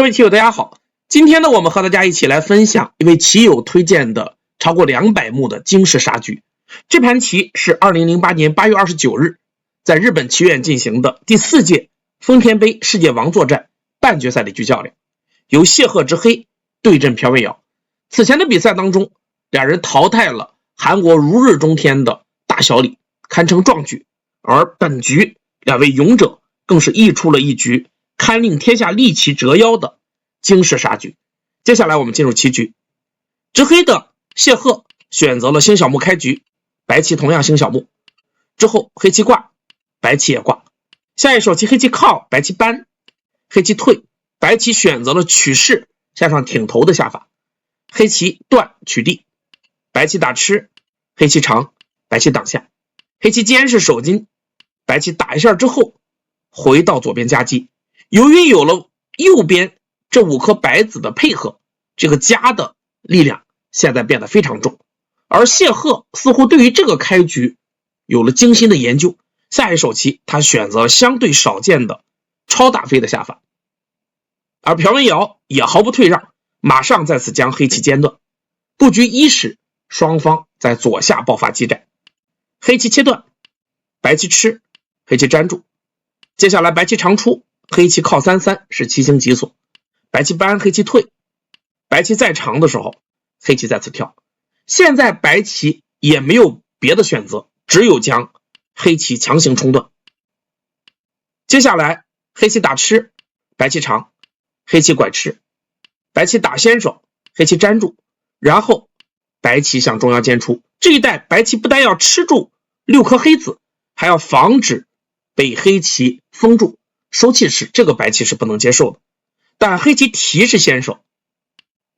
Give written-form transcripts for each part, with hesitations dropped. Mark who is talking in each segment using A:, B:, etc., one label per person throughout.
A: 各位棋友大家好，今天呢我们和大家一起来分享一位棋友推荐的超过200目的惊世杀局。这盘棋是2008年8月29日在日本棋院进行的第4届丰田杯世界王座战半决赛的一局较量，由谢赫之黑对阵朴卫瑶。此前的比赛当中，两人淘汰了韩国如日中天的大小李，堪称壮举。而本局两位勇者更是弈出了一局堪令天下利棋折腰的惊世杀局。接下来我们进入棋局，执黑的谢赫选择了星小目开局，白棋同样星小目，之后黑棋挂，白棋也挂。下一手棋黑棋靠，白棋搬，黑棋退，白棋选择了取势向上挺头的下法，黑棋断取地，白棋打吃，黑棋长，白棋挡下，黑棋坚是手筋，白棋打一下之后回到左边夹击。由于有了右边这5颗白子的配合，这个夹的力量现在变得非常重，而谢赫似乎对于这个开局有了精心的研究。下一手棋他选择相对少见的超打飞的下法，而朴卫瑶也毫不退让，马上再次将黑棋间断。布局伊始，双方在左下爆发激战，黑棋切断，白棋吃，黑棋粘住。接下来白棋长出，黑棋靠3-3是七星急锁，白棋搬，黑棋退，白棋再长的时候黑棋再次跳。现在白棋也没有别的选择，只有将黑棋强行冲断。接下来黑棋打吃，白棋长，黑棋拐吃，白棋打先手，黑棋粘住，然后白棋向中央间出。这一带白棋不但要吃住6颗黑子，还要防止被黑棋封住，收气时这个白棋是不能接受的。但黑棋提是先手，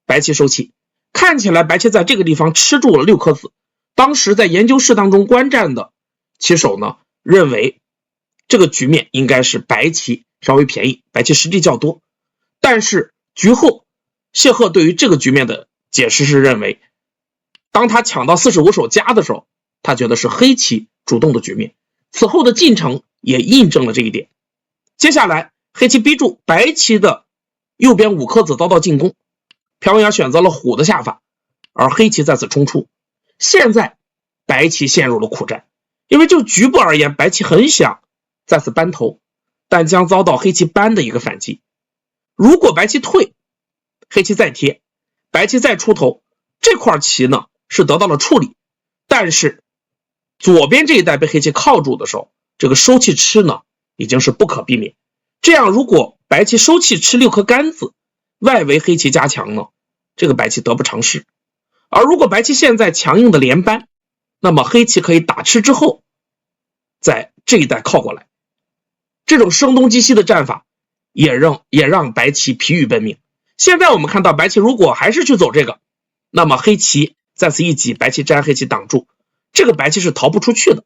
A: 白棋收气，看起来白棋在这个地方吃住了6颗子。当时在研究室当中观战的棋手呢，认为这个局面应该是白棋稍微便宜，白棋实力较多。但是局后谢赫对于这个局面的解释是认为，当他抢到45手夹的时候，他觉得是黑棋主动的局面。此后的进程也印证了这一点。接下来黑棋逼住，白棋的右边5颗子遭到进攻，朴卫瑶选择了虎的下法，而黑棋再次冲出。现在白棋陷入了苦战，因为就局部而言，白棋很想再次扳头，但将遭到黑棋扳的一个反击。如果白棋退，黑棋再贴，白棋再出头，这块棋呢是得到了处理，但是左边这一带被黑棋靠住的时候，这个收气吃呢已经是不可避免。这样如果白棋收气吃6颗杆子，外围黑棋加强呢，这个白棋得不偿失。而如果白棋现在强硬的连扳，那么黑棋可以打吃之后在这一带靠过来，这种声东击西的战法也让白棋疲于奔命。现在我们看到白棋如果还是去走这个，那么黑棋再次一挤，白棋粘，黑棋挡住，这个白棋是逃不出去的。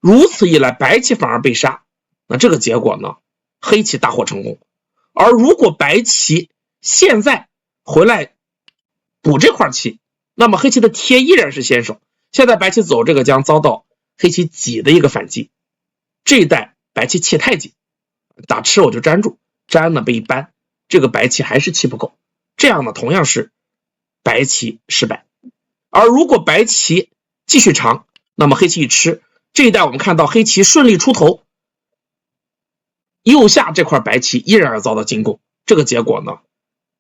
A: 如此一来白棋反而被杀，那这个结果呢，黑棋大获成功。而如果白棋现在回来补这块棋，那么黑棋的贴依然是先手。现在白棋走这个将遭到黑棋挤的一个反击，这一带白棋气太紧，打吃我就粘住，粘呢被一扳，这个白棋还是气不够，这样呢同样是白棋失败。而如果白棋继续长，那么黑棋一吃，这一带我们看到黑棋顺利出头，右下这块白棋依然要遭到进攻，这个结果呢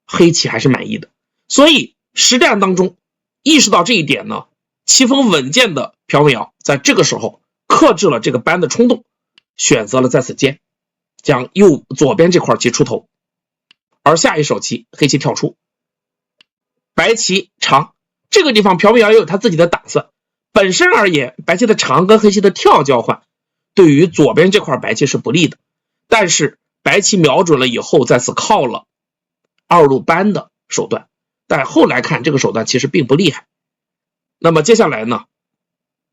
A: 黑棋还是满意的。所以实战当中意识到这一点呢，棋风稳健的朴卫瑶在这个时候克制了这个扳的冲动，选择了再次尖，将左边这块棋出头。而下一手棋黑棋跳出，白棋长，这个地方朴卫瑶也有他自己的打算。本身而言，白棋的长跟黑棋的跳交换对于左边这块白棋是不利的，但是白棋瞄准了以后再次靠了2路扳的手段，但后来看这个手段其实并不厉害。那么接下来呢，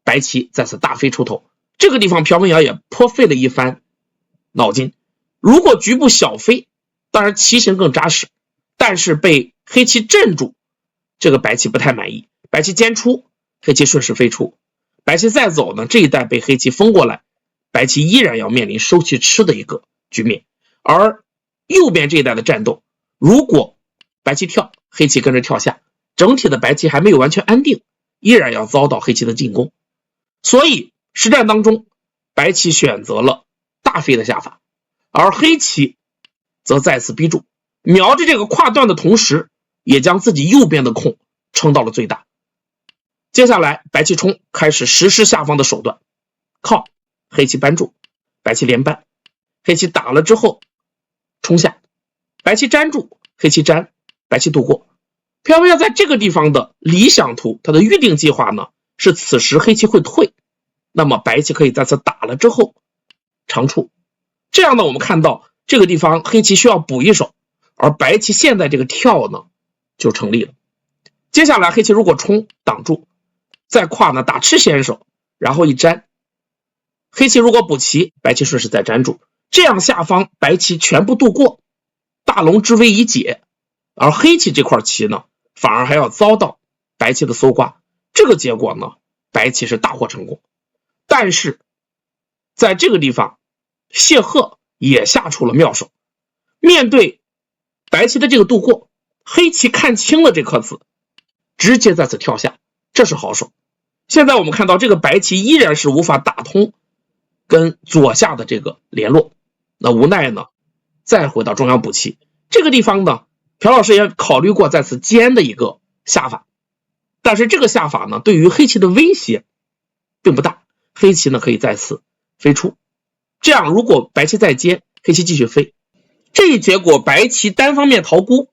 A: 白棋再次大飞出头，这个地方朴卫瑶也颇费了一番脑筋。如果局部小飞，当然棋形更扎实，但是被黑棋镇住，这个白棋不太满意。白棋尖出，黑棋顺势飞出，白棋再走呢，这一带被黑棋封过来，白棋依然要面临收气吃的一个局面。而右边这一带的战斗，如果白棋跳，黑棋跟着跳下，整体的白棋还没有完全安定，依然要遭到黑棋的进攻。所以实战当中，白棋选择了大飞的下法，而黑棋则再次逼住，瞄着这个跨段的同时，也将自己右边的空撑到了最大。接下来白棋冲开始实施下方的手段，靠黑棋扳住，白棋连扳，黑棋打了之后冲下，白棋粘住，黑棋粘，白棋渡过。飘飘在这个地方的理想图，它的预定计划呢是此时黑棋会退，那么白棋可以在此打了之后长出，这样呢我们看到这个地方黑棋需要补一手，而白棋现在这个跳呢就成立了。接下来黑棋如果冲挡住，再跨呢打吃先手，然后一粘，黑棋如果补棋，白棋顺势再粘住，这样下方白棋全部渡过，大龙之危已解，而黑棋这块棋呢反而还要遭到白棋的搜刮，这个结果呢白棋是大获成功。但是在这个地方谢赫也下出了妙手，面对白棋的这个渡过，黑棋看清了这颗子，直接在此跳下，这是好手。现在我们看到这个白棋依然是无法打通跟左下的这个联络，那无奈呢再回到中央补棋，这个地方呢朴老师也考虑过在此尖的一个下法，但是这个下法呢对于黑棋的威胁并不大，黑棋呢可以在此飞出，这样如果白棋再接，黑棋继续飞，这一结果白棋单方面逃孤，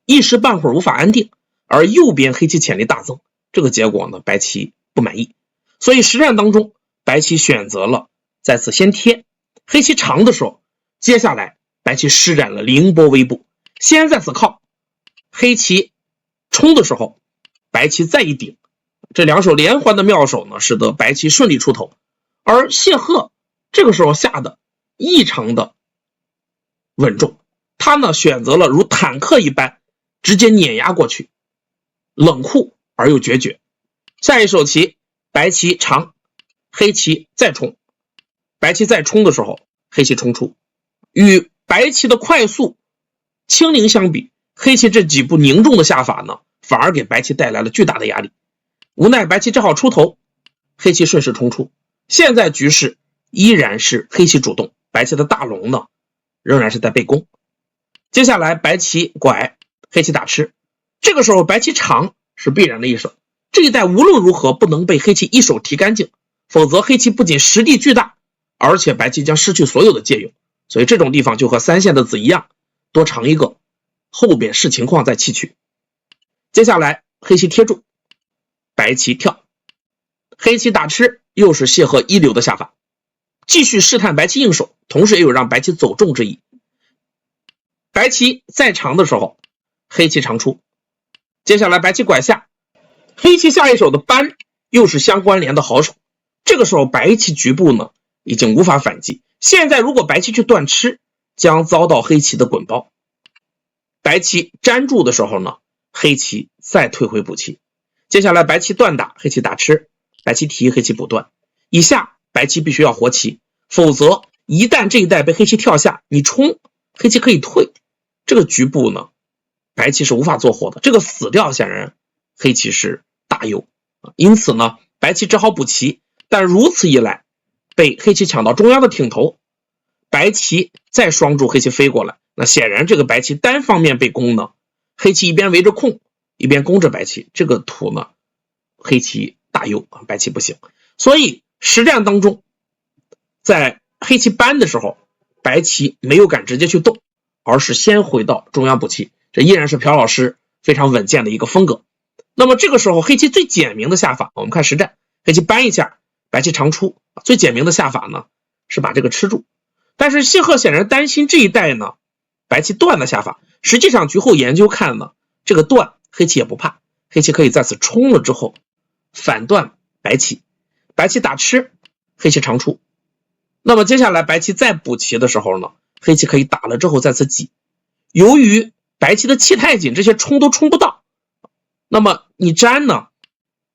A: 一时半会儿无法安定，而右边黑棋潜力大增，这个结果呢白棋不满意，所以实战当中白棋选择了在此先贴，黑棋长的时候，接下来白棋施展了凌波微步，先在此靠，黑棋冲的时候白棋再一顶，这两手连环的妙手呢使得白棋顺利出头，而谢赫这个时候下的异常的稳重，他呢选择了如坦克一般直接碾压过去，冷酷而又决绝。下一手棋白棋长，黑棋再冲，白棋再冲的时候黑棋冲出，与白棋的快速轻灵相比，黑棋这几步凝重的下法呢反而给白棋带来了巨大的压力，无奈白棋正好出头，黑棋顺势冲出，现在局势依然是黑棋主动，白棋的大龙呢仍然是在被攻。接下来白棋拐，黑棋打吃，这个时候白棋长是必然的一手，这一带无论如何不能被黑棋一手提干净，否则黑棋不仅实力巨大，而且白棋将失去所有的借用，所以这种地方就和三线的子一样，多长一个，后边视情况再弃取。接下来黑棋贴住，白棋跳，黑棋打吃，又是谢赫一流的下法，继续试探白棋应手，同时也有让白棋走重之意。白棋再长的时候，黑棋长出，接下来白棋拐下，黑棋下一手的扳又是相关联的好手，这个时候白棋局部呢已经无法反击，现在如果白棋去断吃，将遭到黑棋的滚包。白棋粘住的时候呢，黑棋再退回补棋，接下来白棋断打，黑棋打吃，白棋提，黑棋补断，以下白棋必须要活棋，否则一旦这一带被黑棋跳下，你冲黑棋可以退，这个局部呢白棋是无法做活的，这个死掉显然黑棋是大优，因此呢白棋只好补棋，但如此一来被黑棋抢到中央的挺头，白棋再双住黑棋飞过来，那显然这个白棋单方面被攻呢，黑棋一边围着空一边攻着白棋，这个图呢黑棋大优，白棋不行。所以实战当中在黑棋扳的时候，白棋没有敢直接去动，而是先回到中央补棋，这依然是朴老师非常稳健的一个风格。那么这个时候黑棋最简明的下法，我们看实战，黑棋扳一下，白棋长出，最简明的下法呢是把这个吃住，但是谢赫显然担心这一带呢白棋断的下法，实际上局后研究看呢，这个断黑棋也不怕，黑棋可以在此冲了之后反断白棋，白棋打吃，黑棋长出，那么接下来白棋再补棋的时候呢，黑棋可以打了之后再次挤，由于白棋的气太紧，这些冲都冲不到，那么你粘呢，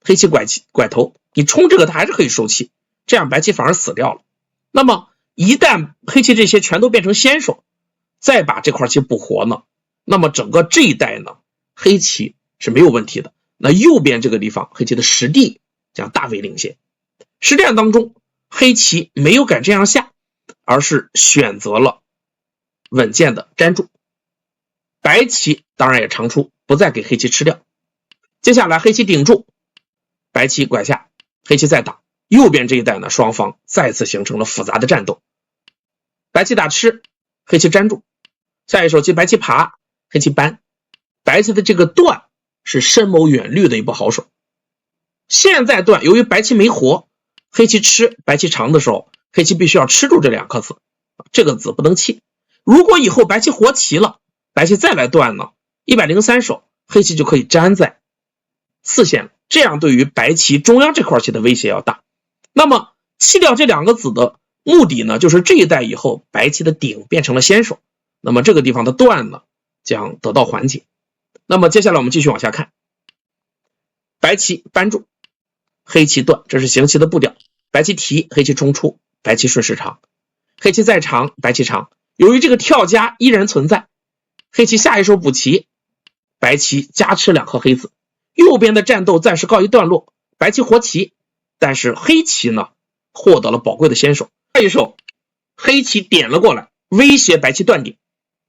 A: 黑棋拐头，你冲这个它还是可以收气，这样白棋反而死掉了。那么一旦黑棋这些全都变成先手，再把这块棋补活呢，那么整个这一带呢，黑棋是没有问题的。那右边这个地方，黑棋的实地将大为领先。实战当中，黑棋没有敢这样下，而是选择了稳健的粘住。白棋当然也长出，不再给黑棋吃掉。接下来黑棋顶住，白棋拐下，黑棋再打。右边这一带呢，双方再次形成了复杂的战斗。白棋打吃，黑棋粘住。下一手棋白棋爬，黑棋搬。白棋的这个断是深谋远虑的一步好手。现在断，由于白棋没活，黑棋吃，白棋长的时候，黑棋必须要吃住这2颗子，这个子不能弃。如果以后白棋活棋了，白棋再来断呢，103手，黑棋就可以粘在4线了，这样对于白棋中央这块棋的威胁要大。那么弃掉这2个子的目的呢，就是这一带以后白棋的顶变成了先手，那么这个地方的断呢将得到缓解。那么接下来我们继续往下看，白棋扳住，黑棋断，这是行棋的步调。白棋提，黑棋冲出，白棋顺势长，黑棋再长，白棋长。由于这个跳夹依然存在，黑棋下一手补棋，白棋加吃2颗黑子，右边的战斗暂时告一段落。白棋活棋，但是黑棋呢获得了宝贵的先手。下一手黑棋点了过来，威胁白棋断顶，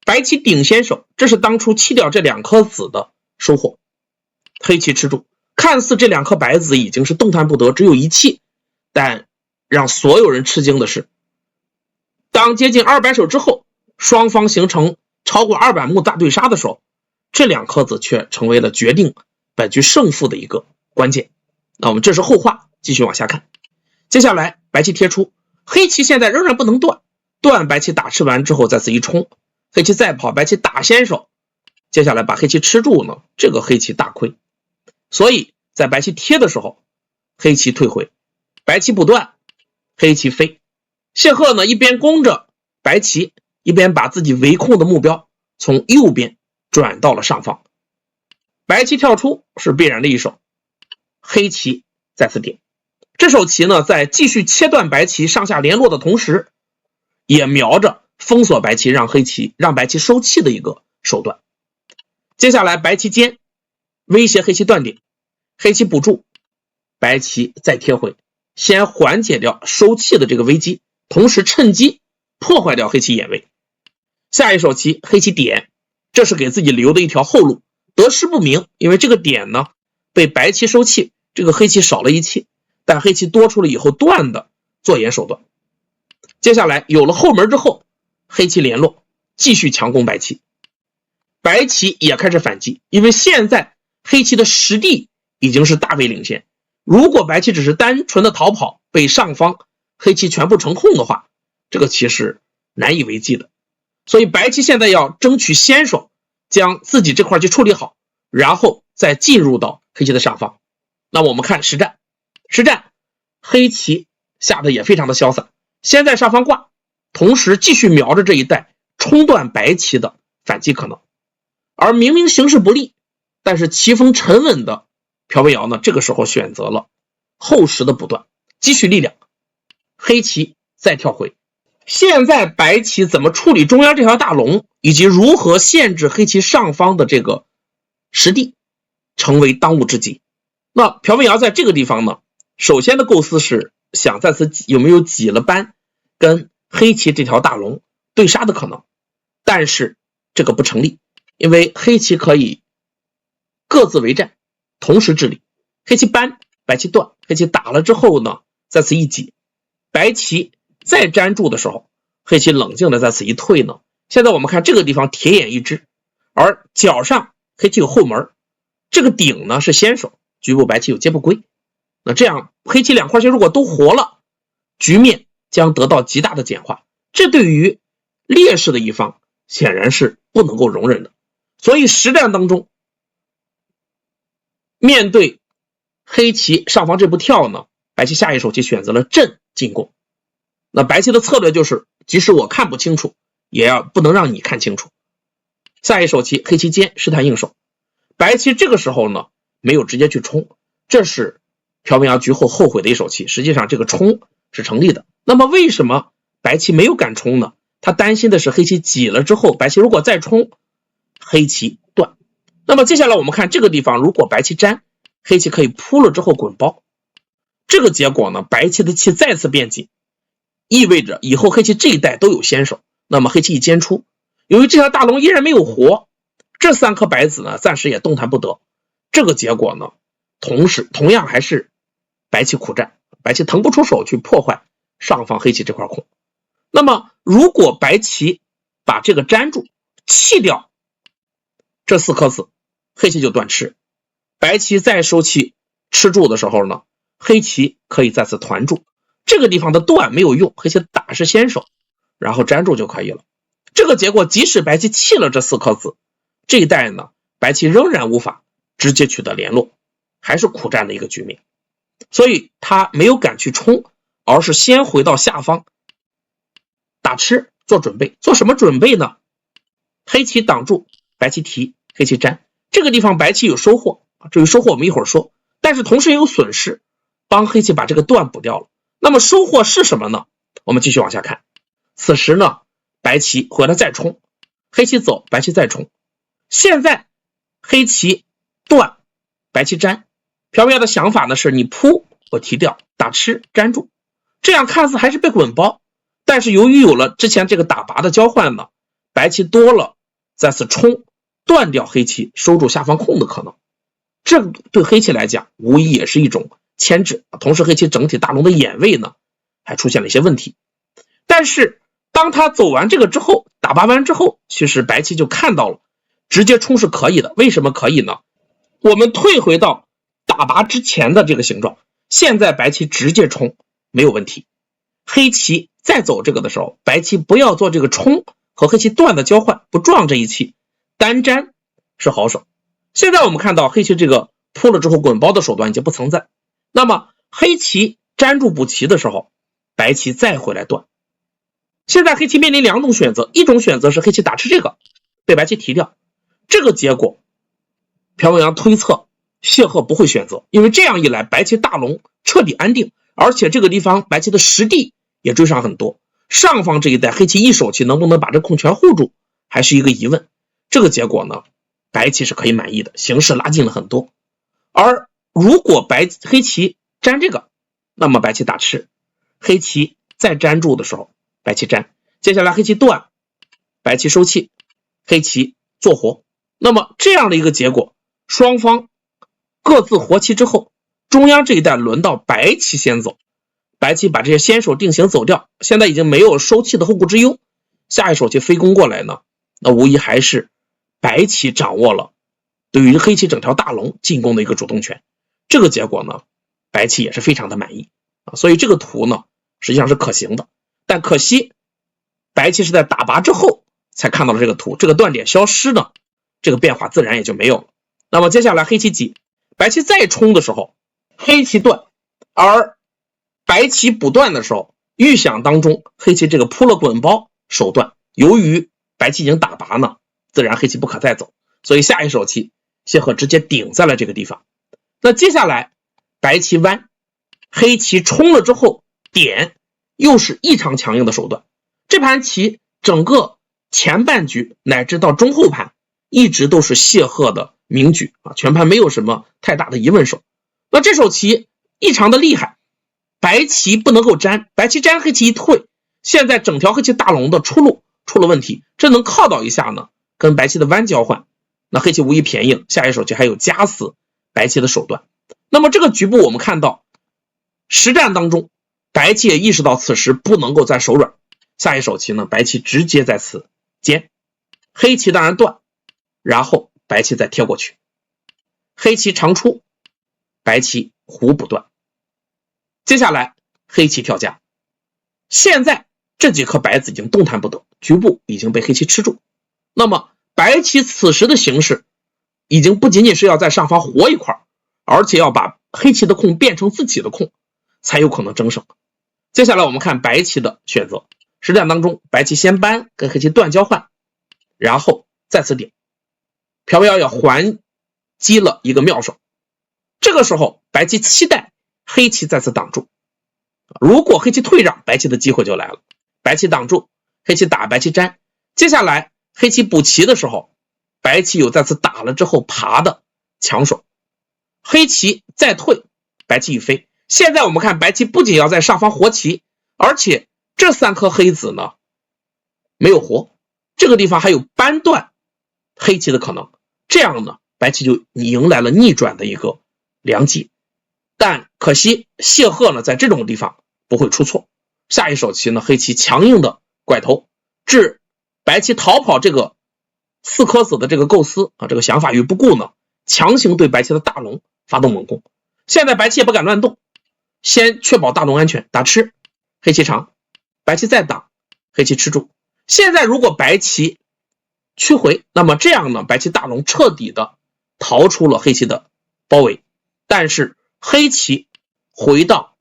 A: 白棋顶先手，这是当初弃掉这2颗子的收获。黑棋吃住，看似这2颗白子已经是动弹不得，只有一气，但让所有人吃惊的是，当接近200手之后，双方形成超过200目大对杀的时候，这2颗子却成为了决定本局胜负的一个关键。那我们这是后话，继续往下看。接下来白棋贴出，黑棋现在仍然不能断，断白棋打吃完之后再次一冲，黑棋再跑，白棋打先手，接下来把黑棋吃住呢，这个黑棋大亏。所以在白棋贴的时候，黑棋退回，白棋不断，黑棋飞。谢赫呢一边攻着白棋，一边把自己围控的目标从右边转到了上方。白棋跳出是必然的一手，黑棋再次点。这手棋呢，在继续切断白棋上下联络的同时，也瞄着封锁白棋，让白棋收气的一个手段。接下来白棋尖，威胁黑棋断顶，黑棋补住，白棋再贴回，先缓解掉收气的这个危机，同时趁机破坏掉黑棋眼位。下一手棋黑棋点，这是给自己留的一条后路，得失不明，因为这个点呢被白棋收气，这个黑棋少了一气，但黑棋多出了以后断的做眼手段。接下来有了后门之后，黑棋联络，继续强攻白棋。白棋也开始反击，因为现在黑棋的实地已经是大为领先，如果白棋只是单纯的逃跑，被上方黑棋全部成控的话，这个棋是难以为继的。所以白棋现在要争取先手，将自己这块棋处理好，然后再进入到黑棋的上方。那我们看实战，黑棋下的也非常的潇洒，先在上方挂，同时继续瞄着这一带冲断白棋的反击可能。而明明形势不利，但是棋风沉稳的朴维尧呢，这个时候选择了后实的补断，积蓄力量。黑棋再跳回，现在白棋怎么处理中央这条大龙，以及如何限制黑棋上方的这个实地，成为当务之急。那朴维尧在这个地方呢，首先的构思是想在此有没有挤了扳跟黑棋这条大龙对杀的可能，但是这个不成立，因为黑棋可以各自为战，同时治理。黑棋扳，白棋断，黑棋打了之后呢，在此一挤，白棋再粘住的时候，黑棋冷静的在此一退呢。现在我们看这个地方铁眼一只，而角上黑棋有后门，这个顶呢是先手，局部白棋有接不归。那这样黑棋2块棋如果都活了，局面将得到极大的简化，这对于劣势的一方显然是不能够容忍的。所以实战当中，面对黑棋上方这步跳呢，白棋下一手棋选择了阵进攻。那白棋的策略就是，即使我看不清楚，也要不能让你看清楚。下一手棋黑棋尖，试探应手。白棋这个时候呢，没有直接去冲，这是朴维尧局后后悔的一手棋，实际上这个冲是成立的。那么为什么白棋没有敢冲呢？他担心的是黑棋挤了之后，白棋如果再冲，黑棋断。那么接下来我们看这个地方，如果白棋粘，黑棋可以扑了之后滚包。这个结果呢，白棋的气再次变紧，意味着以后黑棋这一带都有先手。那么黑棋一尖出，由于这条大龙依然没有活，这3颗白子呢暂时也动弹不得。这个结果呢，同样还是白棋苦战，白棋腾不出手去破坏上方黑棋这块空。那么如果白棋把这个粘住弃掉这4颗子，黑棋就断吃。白棋再收气吃住的时候呢，黑棋可以再次团住。这个地方的断没有用，黑棋打是先手，然后粘住就可以了。这个结果即使白棋弃了这4颗子，这一带呢，白棋仍然无法直接取得联络，还是苦战的一个局面。所以他没有敢去冲，而是先回到下方打吃做准备。做什么准备呢？黑棋挡住，白棋提，黑棋粘。这个地方白棋有收获，至于收获我们一会儿说，但是同时也有损失，帮黑棋把这个断补掉了。那么收获是什么呢？我们继续往下看。此时呢，白棋回来再冲，黑棋走，白棋再冲。现在黑棋断，白棋粘。朴苗的想法呢是你扑我提掉，打吃粘住，这样看似还是被滚包，但是由于有了之前这个打拔的交换呢，白棋多了再次冲断掉黑棋收住下方空的可能。这对黑棋来讲无疑也是一种牵制，同时黑棋整体大龙的眼位呢还出现了一些问题。但是当他走完这个之后，打拔完之后，其实白棋就看到了直接冲是可以的。为什么可以呢？我们退回到打拔之前的这个形状，现在白棋直接冲没有问题。黑棋再走这个的时候，白棋不要做这个冲和黑棋断的交换，不撞这一气，单粘是好手。现在我们看到黑棋这个扑了之后滚包的手段已经不存在，那么黑棋粘住补棋的时候，白棋再回来断。现在黑棋面临2种选择，一种选择是黑棋打吃这个被白棋提掉，这个结果朴永阳推测谢赫不会选择，因为这样一来白棋大龙彻底安定，而且这个地方白棋的实地也追上很多，上方这一带黑棋一手棋能不能把这空全护住还是一个疑问。这个结果呢，白棋是可以满意的，形势拉近了很多。而如果黑棋粘这个，那么白棋打吃，黑棋再粘住的时候白棋粘，接下来黑棋断，白棋收气，黑棋做活。那么这样的一个结果，双方各自活棋之后，中央这一带轮到白棋先走，白棋把这些先手定型走掉，现在已经没有收气的后顾之忧，下一手棋飞攻过来呢，那无疑还是白棋掌握了对于黑棋整条大龙进攻的一个主动权。这个结果呢，白棋也是非常的满意所以这个图呢实际上是可行的。但可惜白棋是在打拔之后才看到了这个图，这个断点消失呢，这个变化自然也就没有了。那么接下来黑棋挤，白棋再冲的时候黑棋断，而白棋补断的时候，预想当中黑棋这个扑了滚包手段，由于白棋已经打拔呢，自然黑棋不可再走，所以下一手棋谢赫直接顶在了这个地方。那接下来白棋弯，黑棋冲了之后点，又是异常强硬的手段。这盘棋整个前半局乃至到中后盘一直都是谢赫的名局全盘没有什么太大的疑问手。那这手棋异常的厉害，白棋不能够粘，白棋粘黑棋一退，现在整条黑棋大龙的出路出了问题，这能靠到一下呢，跟白棋的弯交换，那黑棋无疑便宜了，下一手棋还有夹死白棋的手段。那么这个局部我们看到实战当中白棋也意识到此时不能够再手软，下一手棋呢，白棋直接在此尖，黑棋当然断，然后白棋再贴过去，黑棋长出，白棋胡补断，接下来黑棋跳夹。现在这几颗白子已经动弹不得，局部已经被黑棋吃住，那么白棋此时的形势已经不仅仅是要在上方活一块，而且要把黑棋的空变成自己的空，才有可能争胜。接下来我们看白棋的选择，实战当中白棋先搬跟黑棋断交换，然后再次点，朴苗也还击了一个妙手。这个时候白棋期待黑棋再次挡住，如果黑棋退让，白棋的机会就来了。白棋挡住，黑棋打，白棋粘，接下来黑棋补棋的时候，白棋有再次打了之后爬的抢手，黑棋再退，白棋一飞。现在我们看白棋不仅要在上方活棋，而且这3颗黑子呢没有活，这个地方还有扳断黑棋的可能，这样呢白棋就迎来了逆转的一个良机。但可惜谢赫呢在这种地方不会出错，下一手棋呢黑棋强硬的拐头，置白棋逃跑这个4颗子的这个构思这个想法于不顾呢，强行对白棋的大龙发动猛攻。现在白棋也不敢乱动，先确保大龙安全，打吃，黑棋长，白棋再挡，黑棋吃住。现在如果白棋趋回，那么这样呢白棋大龙彻底的逃出了黑棋的包围，但是黑棋回到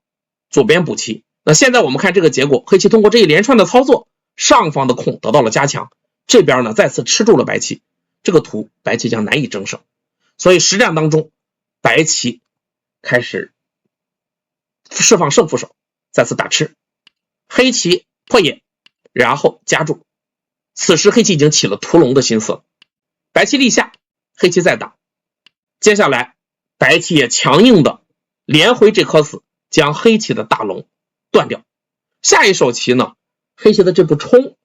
A: 左边补棋。那现在我们看这个结果，黑棋通过这一连串的操作，上方的空得到了加强，这边呢再次吃住了白棋，这个图白棋将难以争胜。所以实战当中白棋开始释放胜负手，再次打吃，黑棋破野，然后夹住。此时黑棋已经起了屠龙的心思了，白棋立下，黑棋再打。接下来白棋也强硬的连回这颗子，将黑棋的大龙断掉。下一手棋呢，黑棋的这步冲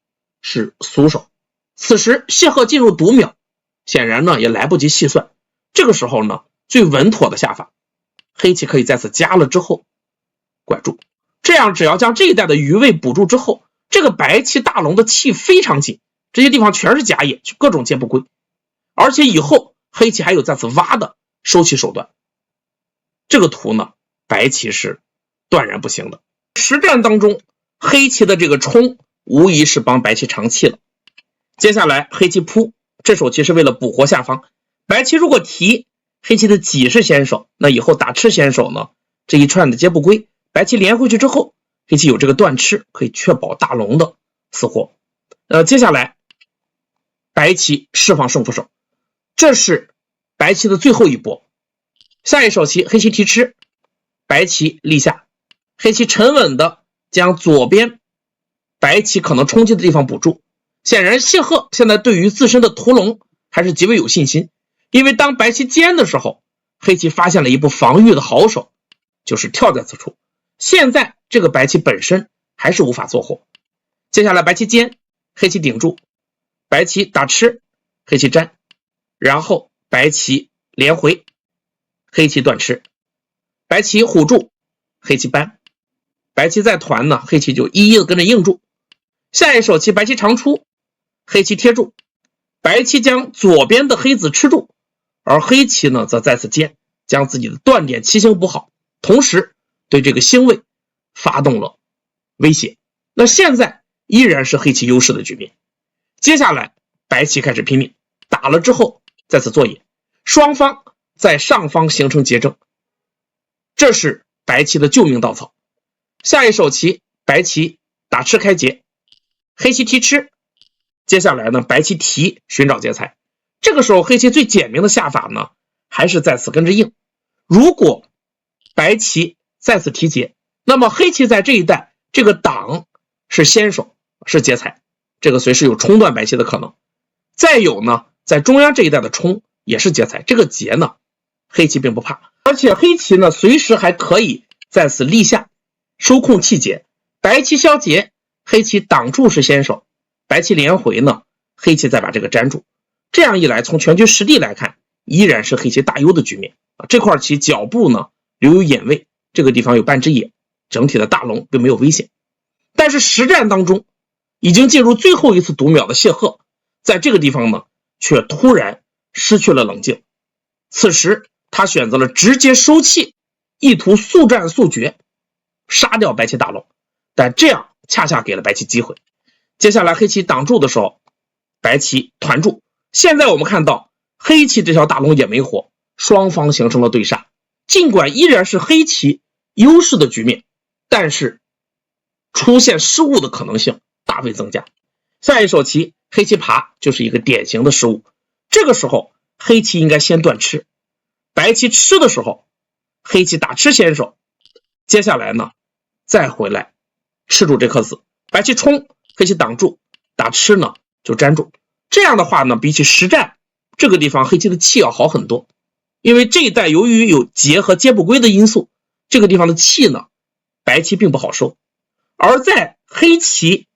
A: 是俗手。此时谢赫进入读秒，显然呢也来不及细算。这个时候呢，最稳妥的下法，黑棋可以再次夹了之后拐住，这样只要将这一带的余位补住之后，这个白棋大龙的气非常紧，这些地方全是假野，各种皆不归。而且以后黑棋还有再次挖的收气手段。这个图呢，白棋是断然不行的。实战当中，黑棋的这个冲无疑是帮白棋长气了。接下来黑棋扑，这手棋是为了补活下方。白棋如果提，黑棋的己是先手，那以后打吃先手呢，这一串的皆不归。白棋连回去之后，黑棋有这个断吃，可以确保大龙的死活。接下来白棋释放胜负手，这是白棋的最后一波。下一手棋黑棋提吃，白棋立下，黑棋沉稳的将左边白棋可能冲击的地方补住。显然谢赫现在对于自身的屠龙还是极为有信心，因为当白棋尖的时候，黑棋发现了一步防御的好手，就是跳在此处。现在这个白棋本身还是无法做活。接下来白棋尖，黑棋顶住，白棋打吃，黑棋粘，然后白棋连回，黑棋断吃，白棋虎住，黑棋扳，白棋再团呢，黑棋就一一的跟着应住。下一手棋白棋长出，黑棋贴住，白棋将左边的黑子吃住，而黑棋呢则再次尖，将自己的断点棋形补好，同时对这个星位发动了威胁。那现在依然是黑棋优势的局面。接下来白棋开始拼命，打了之后再次做野，双方在上方形成结争，这是白棋的救命稻草。下一手棋白棋打吃开劫，黑棋提吃，接下来呢白棋提寻找劫财。这个时候黑棋最简明的下法呢，还是再次跟着应。如果白棋再次提劫，那么黑棋在这一带这个挡是先手，是劫财，这个随时有冲断白棋的可能。再有呢，在中央这一带的冲也是劫财，这个劫呢黑棋并不怕，而且黑棋呢随时还可以在此立下收控气劫，白棋消劫，黑棋挡住是先手，白棋连回呢，黑棋再把这个粘住。这样一来，从全局实地来看，依然是黑棋大优的局面。这块棋脚部呢留有眼位，这个地方有半只野，整体的大龙并没有危险。但是实战当中，已经进入最后一次读秒的谢赫，在这个地方呢，却突然失去了冷静。此时他选择了直接收气，意图速战速决，杀掉白棋大龙，但这样恰恰给了白棋机会。接下来黑棋挡住的时候，白棋团住。现在我们看到黑棋这条大龙也没活，双方形成了对杀。尽管依然是黑棋优势的局面，但是出现失误的可能性大为增加。下一手棋黑棋爬就是一个典型的失误。这个时候黑棋应该先断吃，白棋吃的时候黑棋打吃先手，接下来呢再回来吃住这颗子，白棋冲，黑棋挡住，打吃呢就粘住。这样的话呢，比起实战这个地方黑棋的气要好很多，因为这一带由于有劫和劫不归的因素，这个地方的气呢，白棋并不好收。而在黑棋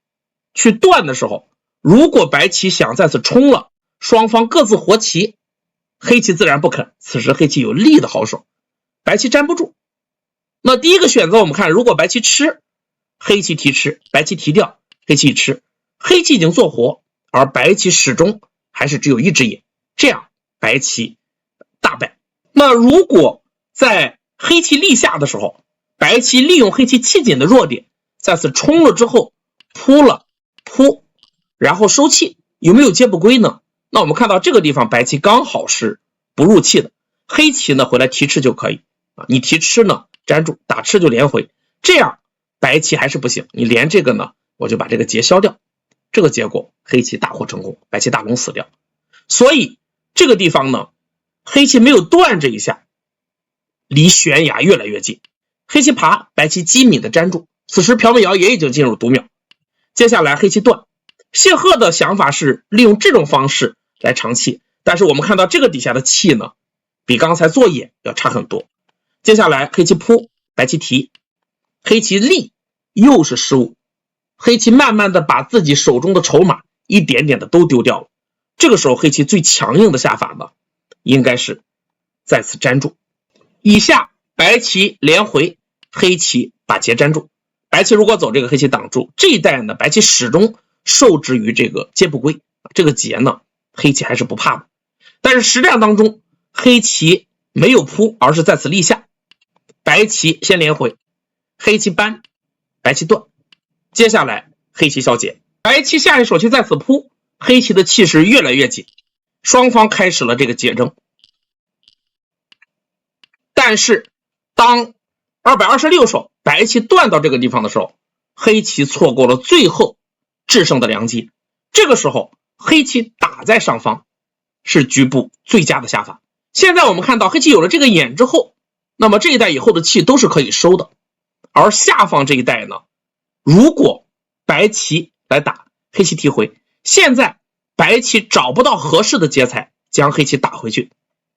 A: 去断的时候，如果白棋想再次冲了，双方各自活棋，黑棋自然不肯，此时黑棋有力的好手，白棋粘不住。那第一个选择我们看，如果白棋吃，黑棋提吃，白棋提掉，黑棋一吃，黑棋已经做活，而白棋始终还是只有一只眼，这样白棋大败。那如果在黑棋立下的时候，白棋利用黑棋气紧的弱点，再次冲了之后扑了扑，然后收气，有没有接不归呢？那我们看到这个地方白棋刚好是不入气的，黑棋呢回来提吃就可以啊，你提吃呢粘住，打吃就连回，这样白棋还是不行，你连这个呢我就把这个劫消掉，这个结果黑棋大获成功，白棋大龙死掉。所以这个地方呢，黑棋没有断这一下，离悬崖越来越近，黑棋爬，白棋机敏的粘住，此时朴美瑶也已经进入读秒。接下来黑棋断，谢赫的想法是利用这种方式来长气，但是我们看到这个底下的气呢，比刚才做眼要差很多。接下来黑棋扑，白棋提，黑棋立，又是失误，黑棋慢慢的把自己手中的筹码一点点的都丢掉了。这个时候黑棋最强硬的下法呢，应该是再次粘住。以下白棋连回，黑棋把劫粘住，白棋如果走这个，黑棋挡住，这一带呢白棋始终受制于这个劫不归，这个劫呢黑棋还是不怕的。但是实战当中黑棋没有扑，而是在此立下，白棋先连回，黑棋扳，白棋断，接下来黑棋消劫，白棋下一手棋在此扑，黑棋的气势越来越紧，双方开始了这个劫争。但是当226手白棋断到这个地方的时候，黑棋错过了最后制胜的良机，这个时候黑棋打在上方是局部最佳的下法。现在我们看到黑棋有了这个眼之后，那么这一带以后的气都是可以收的，而下方这一带呢，如果白棋来打，黑棋提回，现在白棋找不到合适的劫材将黑棋打回去，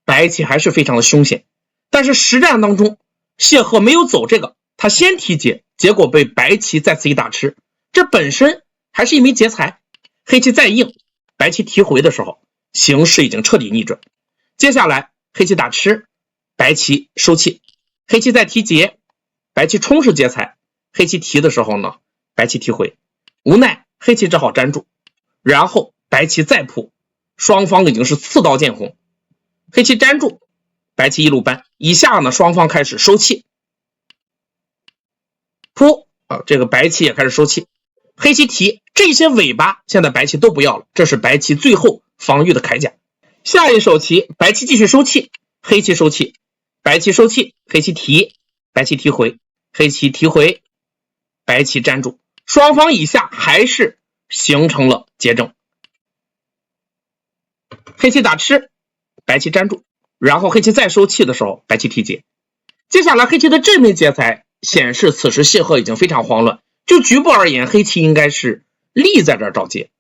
A: 白棋还是非常的凶险。但是实战当中谢赫没有走这个，他先提劫，结果被白棋再次一打吃，这本身还是一枚劫材，黑棋再硬，白棋提回的时候形势已经彻底逆转。接下来黑棋打吃，白棋收气，黑棋再提劫，白棋冲是劫材，黑棋提的时候呢白棋提回，无奈黑棋只好粘住，然后白棋再扑，双方已经是刺刀见红，黑棋粘住，白棋一路扳，以下呢双方开始收气，扑这个白棋也开始收气，黑棋提，这些尾巴现在白棋都不要了，这是白棋最后防御的铠甲。下一手棋白棋继续收气，黑棋收气，白棋收气，黑棋提，白棋提回，黑棋提回，白棋粘住，双方以下还是形成了劫争，黑棋打吃，白棋粘住，然后黑棋再收气的时候白棋提劫。接下来黑棋的这枚劫材显示此时谢赫已经非常慌乱，就局部而言黑棋应该是立在这儿找劫，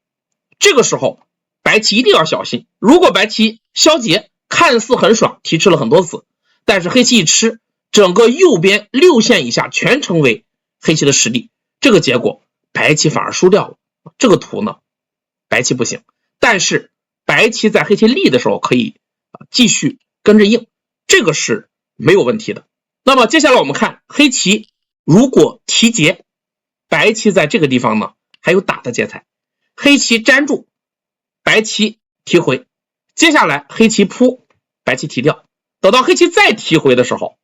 A: 这个时候白棋一定要小心，如果白棋消劫看似很爽，提吃了很多子，但是黑棋一吃，整个右边6线以下全成为黑棋的实地，这个结果白棋反而输掉了。这个图呢白棋不行，但是白棋在黑棋立的时候可以继续跟着硬，这个是没有问题的。那么接下来我们看黑棋如果提劫，白棋在这个地方呢还有打的劫材，黑棋粘住，白棋提回，接下来黑棋扑，白棋提掉，等到黑棋再提回的时候，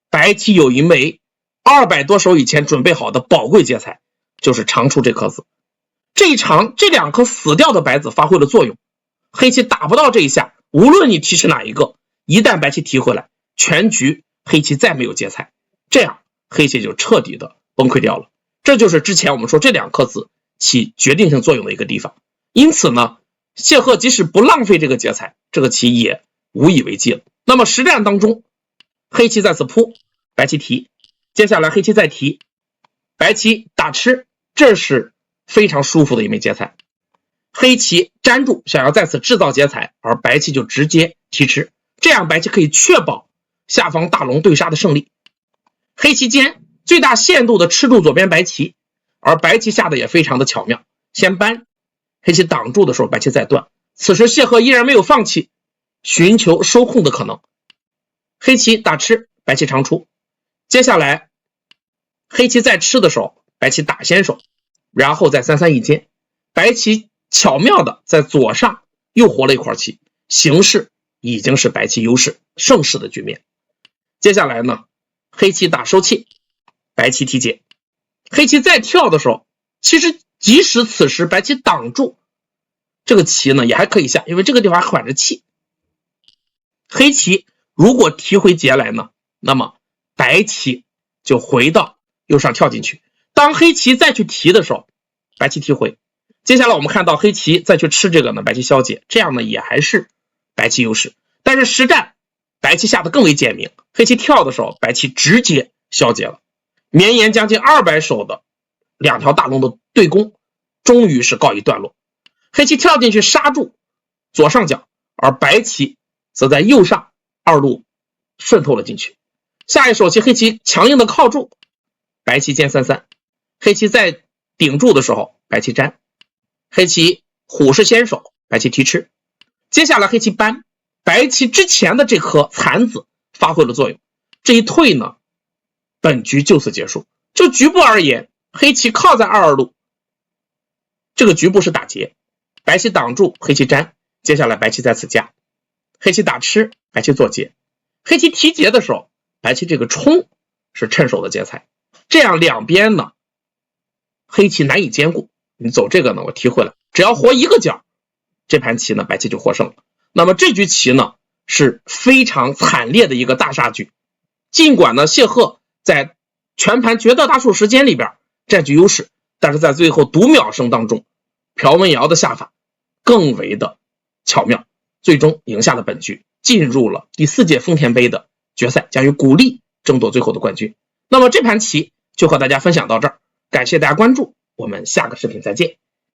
A: 白棋有一枚200多手以前准备好的宝贵劫材，就是长出这颗子，这一长这2颗死掉的白子发挥了作用，黑棋打不到这一下，无论你提示哪一个，一旦白棋提回来，全局黑棋再没有劫材，这样黑棋就彻底的崩溃掉了。这就是之前我们说这2颗子起决定性作用的一个地方。因此呢，谢赫即使不浪费这个劫材，这个棋也无以为继了。那么实战当中，黑棋再次扑，白棋提，接下来黑棋再提，白棋打吃，这是非常舒服的一枚劫材。黑棋粘住，想要在此制造劫财，而白棋就直接提吃，这样白棋可以确保下方大龙对杀的胜利。黑棋尖最大限度的吃住左边白棋，而白棋下的也非常的巧妙，先搬，黑棋挡住的时候白棋再断，此时谢赫依然没有放弃寻求收控的可能，黑棋打吃，白棋长出，接下来黑棋再吃的时候白棋打先手，然后再3-3一间，白棋巧妙的在左上又活了一块棋，形势已经是白棋优势胜势的局面。接下来呢，黑棋打收气，白棋提劫，黑棋再跳的时候，其实即使此时白棋挡住这个棋呢也还可以下，因为这个地方还缓着气。黑棋如果提回劫来呢，那么白棋就回到右上跳进去，当黑棋再去提的时候，白棋提回，接下来我们看到黑棋再去吃这个呢，白棋消解，这样呢也还是白棋优势。但是实战白棋下的更为简明，黑棋跳的时候白棋直接消解了，绵延将近200手的2条大龙的对攻终于是告一段落。黑棋跳进去杀住左上角，而白棋则在右上2路渗透了进去。下一手棋黑棋强硬的靠住，白棋尖3-3，黑棋在顶住的时候白棋粘，黑棋虎是先手，白棋提吃，接下来黑棋搬，白棋之前的这颗残子发挥了作用，这一退呢，本局就此结束。就局部而言，黑棋靠在22路，这个局部是打劫，白棋挡住，黑棋粘，接下来白棋在此夹，黑棋打吃，白棋做劫，黑棋提劫的时候，白棋这个冲是趁手的劫财，这样两边呢，黑棋难以兼顾。你走这个呢，我提回来，只要活一个角，这盘棋呢，白棋就获胜了。那么这局棋呢，是非常惨烈的一个大杀局。尽管呢，谢赫在全盘绝大多数时间里边占据优势，但是在最后读秒声当中，朴文瑶的下法更为的巧妙，最终赢下了本局，进入了第4届丰田杯的决赛，将与古力争夺最后的冠军。那么这盘棋就和大家分享到这儿，感谢大家关注，我们下个视频再见。